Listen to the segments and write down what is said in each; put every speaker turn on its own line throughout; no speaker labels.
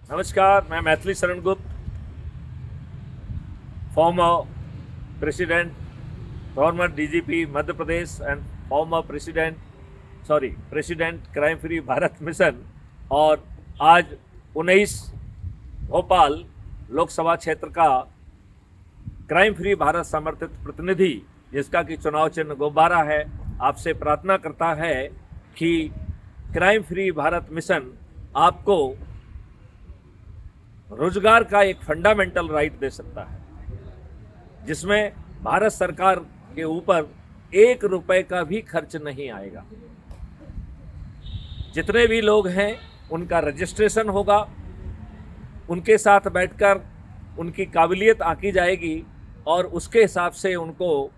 नमस्कार, मैं Maithili Sharan Gupt, former president, farmer DGP Madhya Pradesh and former president crime free Bharat mission. और आज 19 भोपाल लोकसभा क्षेत्र का क्राइम फ्री भारत समर्थित प्रतिनिधि, जिसका कि चुनाव चिन्ह गुब्बारा है, आपसे प्रार्थना करता है कि क्राइम फ्री भारत मिशन आपको रोजगार का एक फंडामेंटल राइट दे सकता है, जिसमें भारत सरकार के ऊपर 1 रुपए का भी खर्च नहीं आएगा। जितने भी लोग हैं उनका रजिस्ट्रेशन होगा, उनके साथ बैठकर उनकी काबिलियत आंकी जाएगी और उसके हिसाब से उनको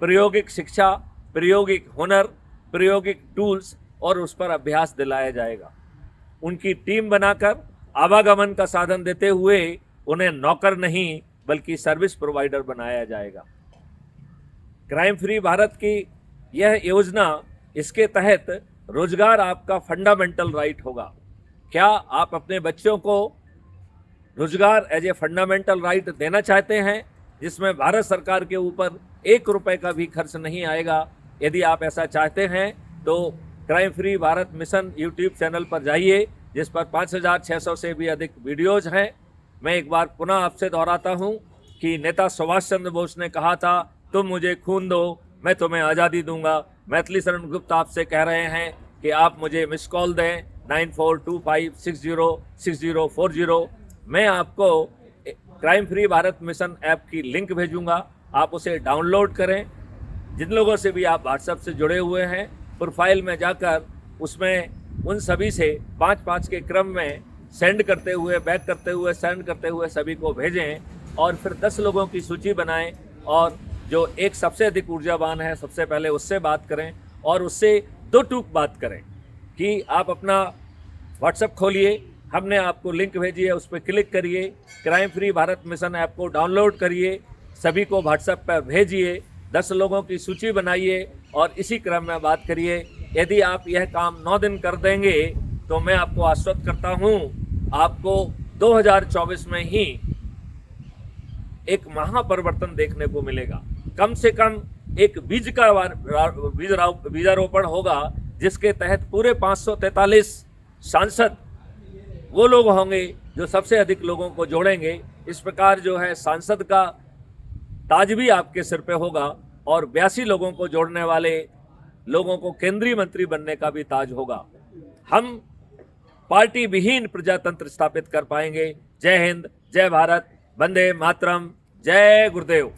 प्रायोगिक शिक्षा, प्रायोगिक हुनर, प्रायोगिक टूल्स और उस पर अभ्यास दिलाया जाएगा। उनकी टीम बनाकर आवागमन का साधन देते हुए उन्हें नौकर नहीं बल्कि सर्विस प्रोवाइडर बनाया जाएगा। क्राइम फ्री भारत की यह योजना, इसके तहत रोजगार आपका फंडामेंटल राइट होगा। क्या आप अपने बच्चों को रोजगार एज ए फंडामेंटल राइट देना चाहते हैं, जिसमें भारत सरकार के ऊपर 1 रुपए का भी खर्च नहीं आएगा? यदि आप ऐसा चाहते हैं तो crime free Bharat mission YouTube channel पर जाइए, जिस पर 5600 से भी अधिक वीडियोज हैं। मैं एक बार पुनः आपसे दोहराता हूं कि नेता सुभाष चंद्र बोस ने कहा था, तुम मुझे खून दो, मैं तुम्हें आज़ादी दूंगा। मैथिली शरण गुप्त आपसे कह रहे हैं कि आप मुझे मिस कॉल दें 9425606040। मैं आपको crime free Bharat mission app की लिंक भेजूंगा, आप उसे डाउनलोड करें। जिन लोगों से भी आप व्हाट्सएप से जुड़े हुए हैं, प्रोफाइल में जाकर उसमें उन सभी से 5-5 के क्रम में सेंड करते हुए, बैक करते हुए, सेंड करते हुए सभी को भेजें और फिर 10 लोगों की सूची बनाएं और जो एक सबसे अधिक ऊर्जावान है, सबसे पहले उससे बात करें और उससे 2 टूक बात करें कि आप अपना व्हाट्सएप खोलिए, हमने आपको लिंक भेजी है, उस पर क्लिक करिए, crime free Bharat mission app को डाउनलोड करिए, सभी को व्हाट्सएप पर भेजिए, 10 लोगों की सूची बनाइए और इसी क्रम में बात करिए। यदि आप यह काम 9 दिन कर देंगे तो मैं आपको आश्वस्त करता हूं, आपको 2024 में ही एक महापरिवर्तन देखने को मिलेगा। कम से कम एक बीजारोपण होगा, जिसके तहत पूरे 543 सांसद वो लोग होंगे जो सबसे अधिक लोगों को जोड़ेंगे। इस प्रकार जो है सांसद का ताज भी आपके सिर पे होगा और 82 लोगों को जोड़ने वाले लोगों को केंद्रीय मंत्री बनने का भी ताज होगा। हम पार्टी विहीन प्रजातंत्र स्थापित कर पाएंगे। जय हिंद, जय भारत, वंदे मातरम, जय गुरुदेव।